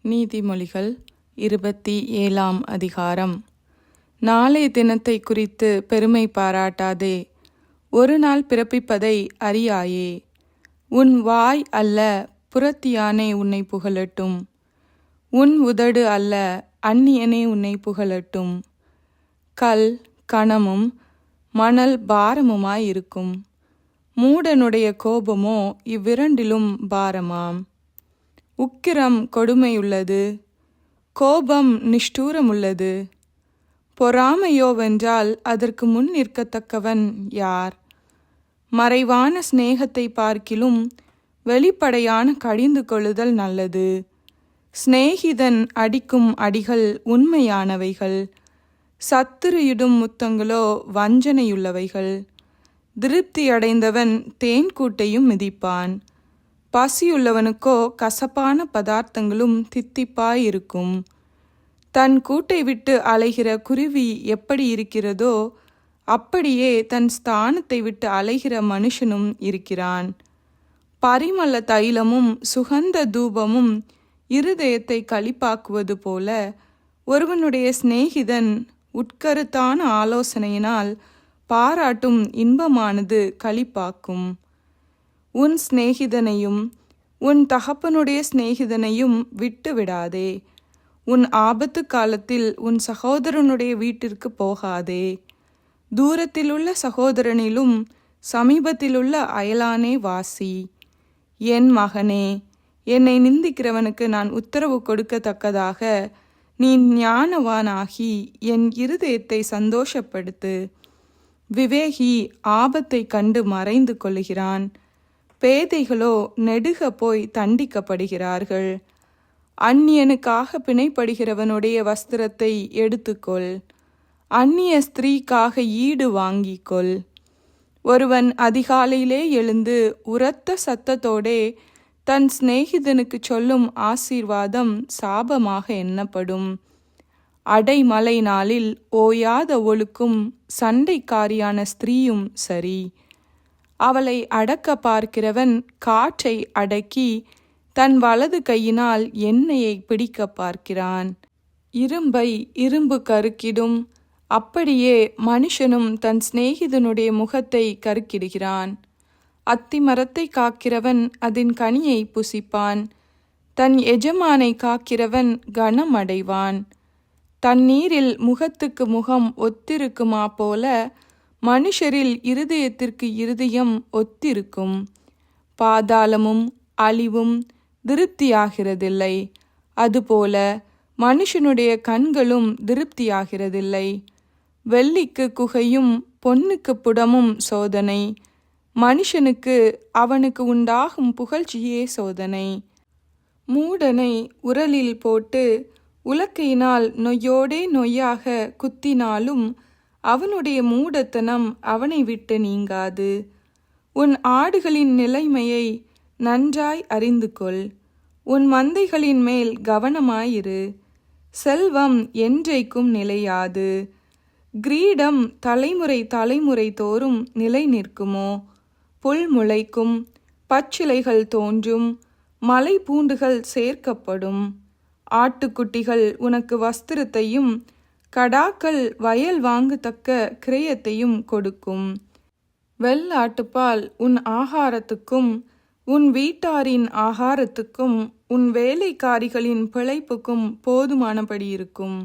நீதிமொழிகள் 27ஆம் அதிகாரம். நாளை தினத்தை குறித்து பெருமை பாராட்டாதே, ஒரு நாள் பிறப்பிப்பதை அறியாயே. உன் வாய் அல்ல, புறத்தியானே உன்னை புகழட்டும். உன் உதடு அல்ல, அந்நியனே உன்னை புகழட்டும். கல் கனமும் மணல் பாரமுமாயிருக்கும், மூடனுடைய கோபமோ இவ்விரண்டிலும் பாரமாம். உக்கிரம் கொடுமையுள்ளது, கோபம் நிஷ்டூரமுள்ளது. பொறாமையோவென்றால் அதற்கு முன் நிற்கத்தக்கவன் யார்? மறைவான சிநேகத்தை பார்க்கிலும் வெளிப்படையான கடிந்து கொள்ளுதல் நல்லது. சிநேகிதன் அடிக்கும் அடிகள் உண்மையானவைகள், சத்துருயிடும் முத்தங்களோ வஞ்சனையுள்ளவைகள். திருப்தியடைந்தவன் தேன்கூட்டையும் மிதிப்பான், பசியுள்ளவனுக்கோ கசப்பான பதார்த்தங்களும் தித்திப்பாயிருக்கும். தன் கூட்டை விட்டு அலைகிற குருவி எப்படி இருக்கிறதோ அப்படியே தன் ஸ்தானத்தை விட்டு அலைகிற மனுஷனும் இருக்கிறான். பரிமள தைலமும் சுகந்த தூபமும் இருதயத்தை களிப்பாக்குவது போல ஒருவனுடைய சிநேகிதன் உட்கருத்தான ஆலோசனையினால் பாராட்டும் இன்பமானது களிப்பாக்கும். உன் சிநேகிதனையும் உன் தகப்பனுடைய சிநேகிதனையும் விட்டு விடாதே. உன் ஆபத்து காலத்தில் உன் சகோதரனுடைய வீட்டிற்கு போகாதே. தூரத்திலுள்ள சகோதரனிலும் சமீபத்திலுள்ள அயலானே வாசி. என் மகனே, என்னை நிந்திக்கிறவனுக்கு நான் உத்தரவு கொடுக்கத்தக்கதாக நீ ஞானவானாகி என் இருதயத்தை சந்தோஷப்படுத்து. விவேகி ஆபத்தை கண்டு மறைந்து கொள்ளுகிறான், பேதைகளோ நெடுக போய் தண்டிக்கப்படுகிறார்கள். அந்நியனுக்காக பிணைப்படுகிறவனுடைய வஸ்திரத்தை எடுத்துக்கொள், அந்நிய ஸ்திரீக்காக ஈடு வாங்கிக்கொள். ஒருவன் அதிகாலையிலே எழுந்து உரத்த சத்தத்தோடே தன் சிநேகிதனுக்கு சொல்லும் ஆசீர்வாதம் சாபமாக எண்ணப்படும். அடைமழை நாளில் ஓயாத ஒழுக்கும் சண்டைக்காரியான ஸ்திரீயும் சரி. அவளை அடக்க பார்க்கிறவன் காற்றை அடக்கி தன் வலது கையினால் எண்ணெயை பிடிக்க பார்க்கிறான். இரும்பை இரும்பு கருக்கிடும், அப்படியே மனுஷனும் தன் சிநேகிதனுடைய முகத்தை கருக்கிடுகிறான். அத்திமரத்தை காக்கிறவன் அதன் கனியை புசிப்பான், தன் எஜமானை காக்கிறவன் கனம் அடைவான். தண்ணீரில் முகத்துக்கு முகம் ஒத்திருக்குமா போல மனுஷரில் இருதயத்திற்கு இருதயம் ஒத்திருக்கும். பாதாளமும் அழிவும் திருப்தியாகிறதில்லை, அதுபோல மனுஷனுடைய கண்களும் திருப்தியாகிறதில்லை. வெள்ளிக்கு குகையும் பொன்னுக்கு புடமும் சோதனை, மனுஷனுக்கு அவனுக்கு உண்டாகும் புகழ்ச்சியே சோதனை. மூடனை உரலில் போட்டு உலக்கையினால் நொய்யோடே நொய்யாக குத்தினாலும் அவனுடைய மூடத்தனம் அவனை விட்டு நீங்காது. உன் ஆடுகளின் நிலைமையை நன்றாய் அறிந்து கொள், உன் மந்தைகளின் மேல் கவனமாயிரு. செல்வம் என்றைக்கும் நிலையாது, கிரீடம் தலைமுறை தலைமுறை தோறும் நிலை நிற்குமோ? புல் முளைக்கும், பச்சிலைகள் தோன்றும், மலை பூண்டுகள் சேர்க்கப்படும். ஆட்டுக்குட்டிகள் உனக்கு வஸ்திரத்தையும் கடாக்கள் வயல் வாங்கத்தக்க கிரயத்தையும் கொடுக்கும். வெள்ளாட்டுப்பால் உன் ஆகாரத்துக்கும் உன் வீட்டாரின் ஆகாரத்துக்கும் உன் வேலைக்காரிகளின் பிழைப்புக்கும் போதுமானபடி இருக்கும்.